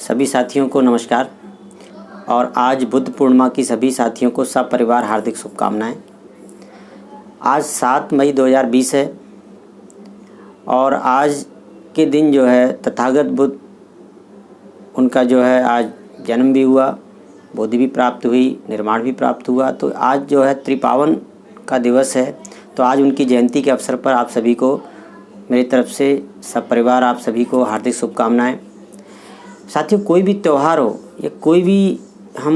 सभी साथियों को नमस्कार। और आज बुद्ध पूर्णिमा की सभी साथियों को सब परिवार हार्दिक शुभकामनाएं। आज 7 मई 2020 है और आज के दिन जो है तथागत बुद्ध उनका जो है आज जन्म भी हुआ, बोधि भी प्राप्त हुई, निर्माण भी प्राप्त हुआ। तो आज जो है त्रिपावन का दिवस है। तो आज उनकी जयंती के अवसर पर आप सभी को मेरी तरफ से सब परिवार आप सभी को हार्दिक शुभकामनाएं। साथियों, कोई भी त्यौहार हो या कोई भी हम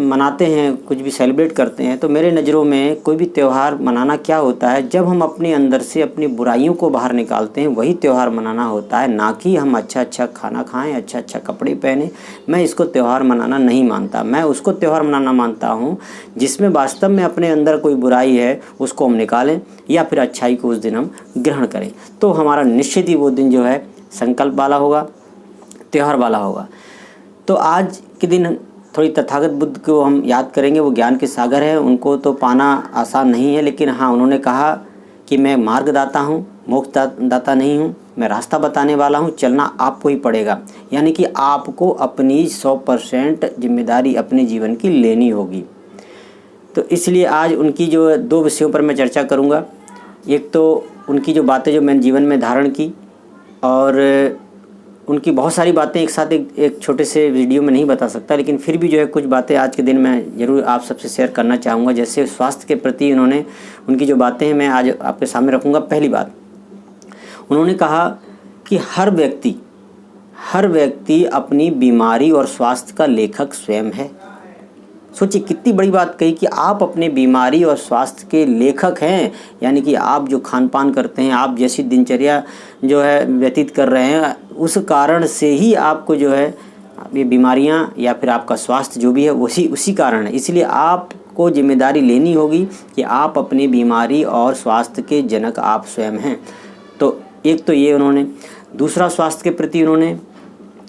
मनाते हैं, कुछ भी सेलिब्रेट करते हैं, तो मेरे नज़रों में कोई भी त्यौहार मनाना क्या होता है, जब हम अपने अंदर से अपनी बुराइयों को बाहर निकालते हैं, वही त्यौहार मनाना होता है। ना कि हम अच्छा खाना खाएं, अच्छा कपड़े पहने। मैं इसको त्यौहार मनाना नहीं मानता। मैं उसको त्यौहार मनाना मानता हूँ जिसमें वास्तव में अपने अंदर कोई बुराई है उसको हम निकालें या फिर अच्छाई को उस दिन हम ग्रहण करें। तो हमारा निश्चित ही वो दिन जो है संकल्प वाला होगा, त्यौहार वाला होगा। तो आज के दिन थोड़ी तथागत बुद्ध को हम याद करेंगे। वो ज्ञान के सागर है, उनको तो पाना आसान नहीं है, लेकिन हाँ, उन्होंने कहा कि मैं मार्गदाता हूँ, मोक्ष दाता नहीं हूँ, मैं रास्ता बताने वाला हूँ, चलना आपको ही पड़ेगा। यानी कि आपको अपनी 100% जिम्मेदारी अपने जीवन की लेनी होगी। तो इसलिए आज उनकी जो 2 विषयों पर मैं चर्चा करूँगा। एक तो उनकी जो बातें जो मैंने जीवन में धारण की, और उनकी बहुत सारी बातें एक साथ एक छोटे से वीडियो में नहीं बता सकता, लेकिन फिर भी जो है कुछ बातें आज के दिन मैं ज़रूर आप सबसे शेयर करना चाहूँगा। जैसे स्वास्थ्य के प्रति उनकी जो बातें हैं मैं आज आपके सामने रखूँगा। पहली बात, उन्होंने कहा कि हर व्यक्ति अपनी बीमारी और स्वास्थ्य का लेखक स्वयं है। सोचिए कितनी बड़ी बात कही कि आप अपने बीमारी और स्वास्थ्य के लेखक हैं। यानी कि आप जो खान पान करते हैं, आप जैसी दिनचर्या जो है व्यतीत कर रहे हैं, उस कारण से ही आपको जो है ये बीमारियां या फिर आपका स्वास्थ्य जो भी है उसी कारण है। इसलिए आपको जिम्मेदारी लेनी होगी कि आप अपनी बीमारी और स्वास्थ्य के जनक आप स्वयं हैं। तो एक तो ये उन्होंने। दूसरा, स्वास्थ्य के प्रति उन्होंने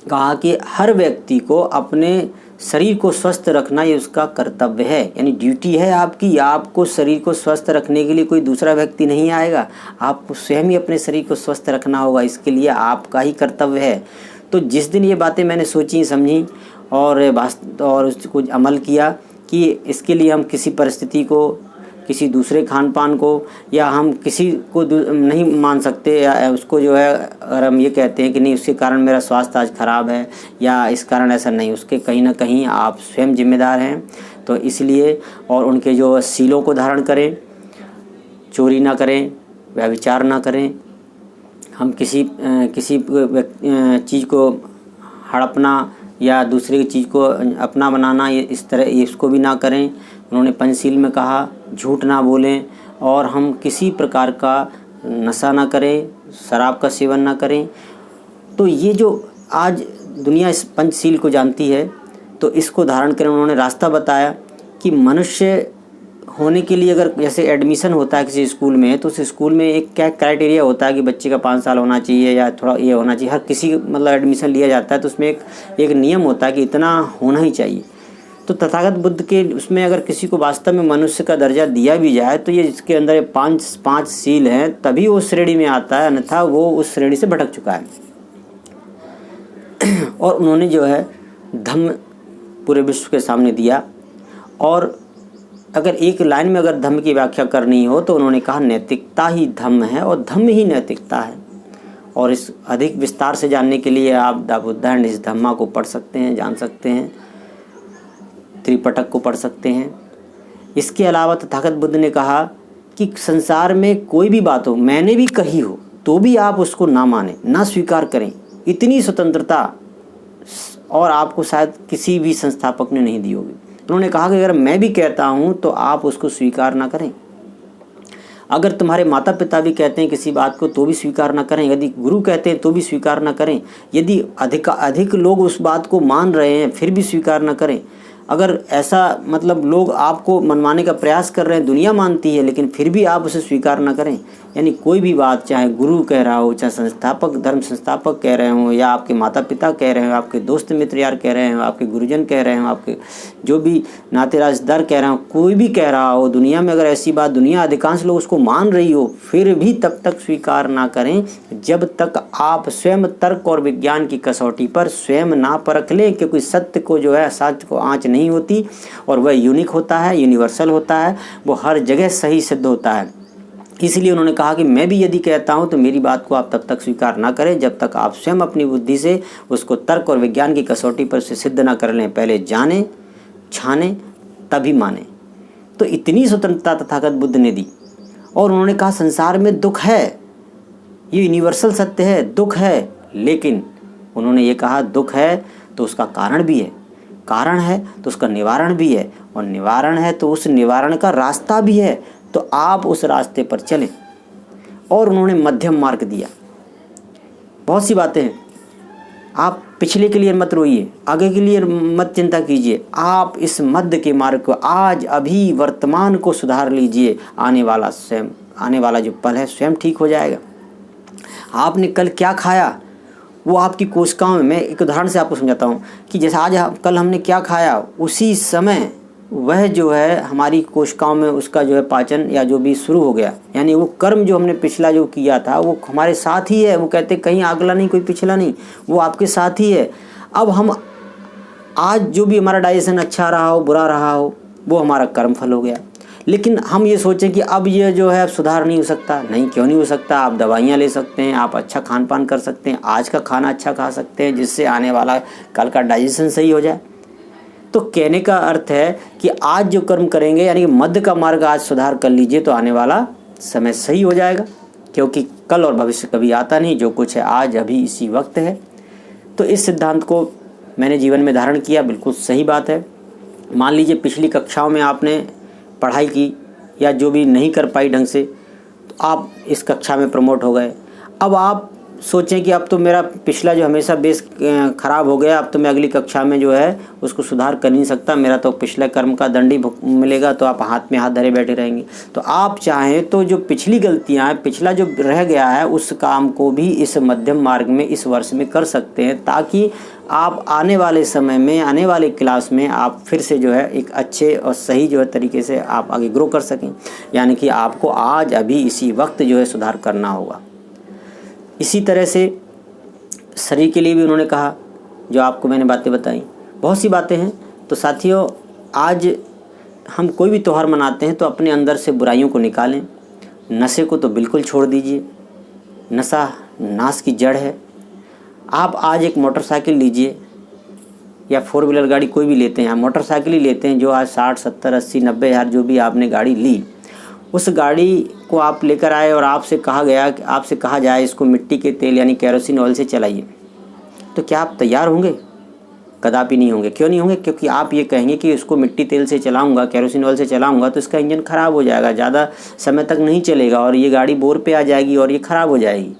कहा कि हर व्यक्ति को अपने शरीर को स्वस्थ रखना ये उसका कर्तव्य है, यानी ड्यूटी है आपकी। आपको शरीर को स्वस्थ रखने के लिए कोई दूसरा व्यक्ति नहीं आएगा, आपको स्वयं ही अपने शरीर को स्वस्थ रखना होगा। इसके लिए आपका ही कर्तव्य है। तो जिस दिन ये बातें मैंने सोची, समझी और उसको अमल किया कि इसके लिए हम किसी परिस्थिति को, किसी दूसरे खान पान को या हम किसी को नहीं मान सकते, या उसको जो है अगर हम ये कहते हैं कि नहीं उसके कारण मेरा स्वास्थ्य आज ख़राब है या इस कारण ऐसा नहीं, उसके कहीं ना कहीं आप स्वयं जिम्मेदार हैं। तो इसलिए और उनके जो सीलों को धारण करें, चोरी ना करें, व्यभिचार ना करें, हम किसी चीज़ को हड़पना या दूसरे चीज़ को अपना बनाना, ये इस तरह इसको भी ना करें। उन्होंने पंचशील में कहा झूठ ना बोलें और हम किसी प्रकार का नशा ना करें, शराब का सेवन ना करें। तो ये जो आज दुनिया इस पंचशील को जानती है, तो इसको धारण करें। उन्होंने रास्ता बताया कि मनुष्य होने के लिए अगर जैसे एडमिशन होता है किसी स्कूल में, तो उस स्कूल में एक क्या क्राइटेरिया होता है कि बच्चे का 5 साल होना चाहिए या थोड़ा ये होना चाहिए। हर किसी मतलब एडमिशन लिया जाता है तो उसमें एक नियम होता है कि इतना होना ही चाहिए। तो तथागत बुद्ध के उसमें अगर किसी को वास्तव में मनुष्य का दर्जा दिया भी जाए तो ये इसके अंदर 5 सील हैं, तभी वो श्रेणी में आता है, अन्यथा वो उस श्रेणी से भटक चुका है। और उन्होंने जो है धम्म पूरे विश्व के सामने दिया। और अगर एक लाइन में अगर धम्म की व्याख्या करनी हो तो उन्होंने कहा नैतिकता ही धम्म है और धम्म ही नैतिकता है। और इस अधिक विस्तार से जानने के लिए आप द बुद्ध एंड हिज धम्मा को पढ़ सकते हैं, जान सकते हैं, त्रिपिटक को पढ़ सकते हैं। इसके अलावा तथागत बुद्ध ने कहा कि संसार में कोई भी बात हो, मैंने भी कही हो, तो भी आप उसको ना माने, ना स्वीकार करें। इतनी स्वतंत्रता और आपको शायद किसी भी संस्थापक ने नहीं दी होगी। उन्होंने कहा कि अगर मैं भी कहता हूँ तो आप उसको स्वीकार ना करें। अगर तुम्हारे माता पिता भी कहते हैं किसी बात को तो भी स्वीकार ना करें। यदि गुरु कहते हैं तो भी स्वीकार ना करें। यदि अधिक लोग उस बात को मान रहे हैं फिर भी स्वीकार ना करें। अगर ऐसा मतलब लोग आपको मनवाने का प्रयास कर रहे हैं, दुनिया मानती है, लेकिन फिर भी आप उसे स्वीकार ना करें, यानी कोई भी बात, चाहे गुरु कह रहा हो, चाहे संस्थापक धर्म संस्थापक कह रहे हो, या आपके माता पिता कह रहे हो, आपके दोस्त मित्र यार कह रहे हो, आपके गुरुजन कह रहे हो, आपके जो भी नाते रिश्तेदार कह रहे हो, कोई भी कह रहा हो दुनिया में, अगर ऐसी बात दुनिया अधिकांश लोग उसको मान रही हो, फिर भी तब तक स्वीकार ना करें जब तक आप स्वयं तर्क और विज्ञान की कसौटी पर स्वयं ना परख लें, क्योंकि सत्य को जो है, सत्य को आँच नहीं होती और वह यूनिक होता है, यूनिवर्सल होता है, वो हर जगह सही सिद्ध होता है। इसलिए उन्होंने कहा कि मैं भी यदि कहता हूं तो मेरी बात को आप तब तक स्वीकार ना करें जब तक आप स्वयं अपनी बुद्धि से उसको तर्क और विज्ञान की कसौटी पर से सिद्ध ना कर लें। पहले जाने, छाने, तभी माने। तो इतनी स्वतंत्रता तथागत बुद्ध ने दी। और उन्होंने कहा संसार में दुख है, ये यूनिवर्सल सत्य है, दुख है, लेकिन उन्होंने ये कहा दुख है तो उसका कारण भी है, कारण है तो उसका निवारण भी है, और निवारण है तो उस निवारण का रास्ता भी है, तो आप उस रास्ते पर चलें। और उन्होंने मध्यम मार्ग दिया। बहुत सी बातें हैं, आप पिछले के लिए मत रोइए, आगे के लिए मत चिंता कीजिए, आप इस मध्य के मार्ग को आज अभी वर्तमान को सुधार लीजिए, आने वाला जो पल है स्वयं ठीक हो जाएगा। आपने कल क्या खाया वो आपकी कोशिकाओं में, मैं एक उदाहरण से आपको समझाता हूँ कि जैसे कल हमने क्या खाया, उसी समय वह जो है हमारी कोशिकाओं में उसका जो है पाचन या जो भी शुरू हो गया, यानी वो कर्म जो हमने पिछला जो किया था वो हमारे साथ ही है। वो कहते कहीं अगला नहीं, कोई पिछला नहीं, वो आपके साथ ही है। अब हम आज जो भी हमारा डाइजेशन अच्छा रहा हो, बुरा रहा हो, वो हमारा कर्म फल हो गया। लेकिन हम ये सोचें कि अब ये जो है अब सुधार नहीं हो सकता। नहीं, क्यों नहीं हो सकता? आप दवाइयाँ ले सकते हैं, आप अच्छा खान पान कर सकते हैं, आज का खाना अच्छा खा सकते हैं जिससे आने वाला कल का डाइजेशन सही हो जाए। तो कहने का अर्थ है कि आज जो कर्म करेंगे, यानी कि मध्य का मार्ग आज सुधार कर लीजिए तो आने वाला समय सही हो जाएगा, क्योंकि कल और भविष्य कभी आता नहीं, जो कुछ है आज अभी इसी वक्त है। तो इस सिद्धांत को मैंने जीवन में धारण किया, बिल्कुल सही बात है। मान लीजिए पिछली कक्षाओं में आपने पढ़ाई की या जो भी नहीं कर पाई ढंग से, तो आप इस कक्षा में प्रमोट हो गए। अब आप सोचें कि अब तो मेरा पिछला जो हमेशा बेस ख़राब हो गया, अब तो मैं अगली कक्षा में जो है उसको सुधार कर नहीं सकता, मेरा तो पिछले कर्म का दंड ही मिलेगा, तो आप हाथ में हाथ धरे बैठे रहेंगे। तो आप चाहें तो जो पिछली गलतियां हैं, पिछला जो रह गया है, उस काम को भी इस मध्यम मार्ग में इस वर्ष में कर सकते हैं, ताकि आप आने वाले समय में, आने वाले क्लास में आप फिर से जो है एक अच्छे और सही जो है तरीके से आप आगे ग्रो कर सकें। यानी कि आपको आज अभी इसी वक्त जो है सुधार करना होगा। इसी तरह से शरीर के लिए भी उन्होंने कहा, जो आपको मैंने बातें बताई, बहुत सी बातें हैं। तो साथियों, आज हम कोई भी त्यौहार मनाते हैं तो अपने अंदर से बुराइयों को निकालें, नशे को तो बिल्कुल छोड़ दीजिए, नशा नाश की जड़ है। आप आज एक मोटरसाइकिल लीजिए या 4 व्हीलर गाड़ी कोई भी लेते हैं, आप मोटरसाइकिल ही लेते हैं जो आज 60, 70, 80, 90 हज़ार जो भी आपने गाड़ी ली, उस गाड़ी को आप लेकर आए और आपसे कहा जाए इसको मिट्टी के तेल यानी केरोसिन ऑयल से चलाइए, तो क्या आप तैयार होंगे? कदापि नहीं होंगे। क्यों नहीं होंगे? क्योंकि आप ये कहेंगे कि इसको मिट्टी तेल से चलाऊंगा, केरोसिन ऑयल से चलाऊंगा तो इसका इंजन ख़राब हो जाएगा, ज़्यादा समय तक नहीं चलेगा और ये गाड़ी बोर पे आ जाएगी और ये ख़राब हो जाएगी।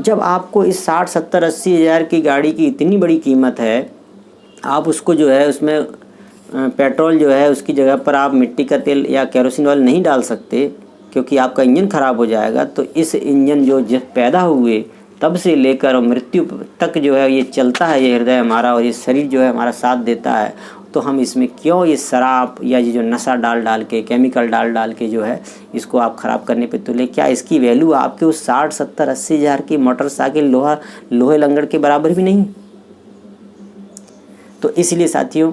जब आपको इस 60, 70, 80 हज़ार की गाड़ी की इतनी बड़ी कीमत है, आप उसको जो है उसमें पेट्रोल जो है उसकी जगह पर आप मिट्टी का तेल या केरोसिन ऑयल नहीं डाल सकते, क्योंकि आपका इंजन ख़राब हो जाएगा। तो इस इंजन जो पैदा हुए तब से लेकर मृत्यु तक जो है ये चलता है, ये हृदय हमारा, और ये शरीर जो है हमारा साथ देता है, तो हम इसमें क्यों ये शराब या ये जो नशा डाल के, केमिकल डाल के जो है इसको आप ख़राब करने पे तुले? क्या इसकी वैल्यू आपके उस 60, 70, 80 हज़ार की मोटरसाइकिल लोहे लंगड़ के बराबर भी नहीं? तो इसलिए साथियों,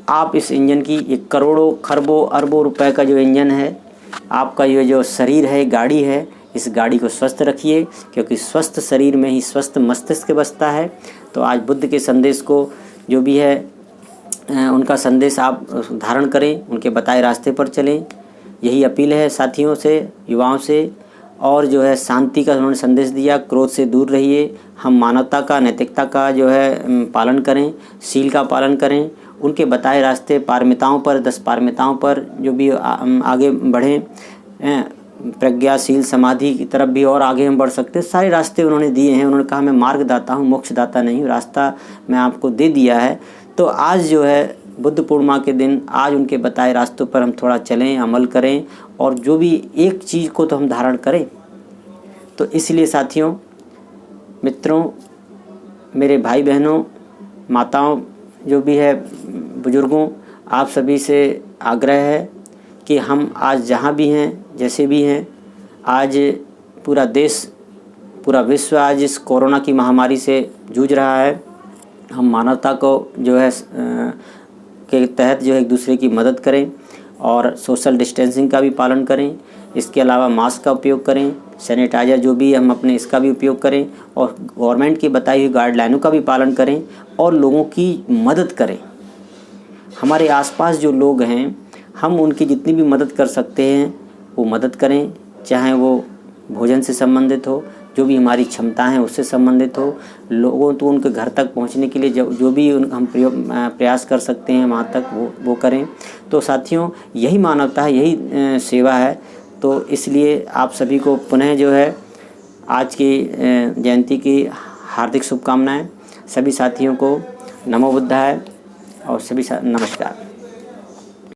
आप इस इंजन की, ये करोड़ों खरबों अरबों रुपए का जो इंजन है, आपका ये जो शरीर है, गाड़ी है, इस गाड़ी को स्वस्थ रखिए, क्योंकि स्वस्थ शरीर में ही स्वस्थ मस्तिष्क बसता है। तो आज बुद्ध के संदेश को जो भी है उनका संदेश आप धारण करें, उनके बताए रास्ते पर चलें, यही अपील है साथियों से, युवाओं से। और जो है शांति का उन्होंने संदेश दिया, क्रोध से दूर रहिए, हम मानवता का, नैतिकता का जो है पालन करें, शील का पालन करें, उनके बताए रास्ते पारमिताओं पर, 10 पारमिताओं पर जो भी आगे बढ़ें, प्रज्ञाशील समाधि की तरफ भी और आगे हम बढ़ सकते हैं। सारे रास्ते उन्होंने दिए हैं। उन्होंने कहा मैं मार्गदाता हूँ, मोक्षदाता नहीं हूँ, रास्ता मैं आपको दे दिया है। तो आज जो है बुद्ध पूर्णिमा के दिन आज उनके बताए रास्तों पर हम थोड़ा चलें, अमल करें और जो भी एक चीज़ को तो हम धारण करें। तो इसलिए साथियों, मित्रों, मेरे भाई बहनों, माताओं, जो भी है बुज़ुर्गों, आप सभी से आग्रह है कि हम आज जहाँ भी हैं, जैसे भी हैं, आज पूरा देश, पूरा विश्व आज इस कोरोना की महामारी से जूझ रहा है। हम मानवता को जो है के तहत जो है एक दूसरे की मदद करें और सोशल डिस्टेंसिंग का भी पालन करें। इसके अलावा मास्क का उपयोग करें, सैनिटाइज़र जो भी हम अपने इसका भी उपयोग करें और गवर्नमेंट की बताई हुई गाइडलाइनों का भी पालन करें और लोगों की मदद करें। हमारे आसपास जो लोग हैं, हम उनकी जितनी भी मदद कर सकते हैं वो मदद करें, चाहे वो भोजन से संबंधित हो, जो भी हमारी क्षमता है उससे संबंधित हो। लोगों तो उनके घर तक पहुंचने के लिए जो भी हम प्रयास कर सकते हैं वहां तक वो करें। तो साथियों, यही मानवता है, यही सेवा है। तो इसलिए आप सभी को पुनः जो है आज की जयंती की हार्दिक शुभकामनाएं। सभी साथियों को नमो बुद्धाय और सभी नमस्कार।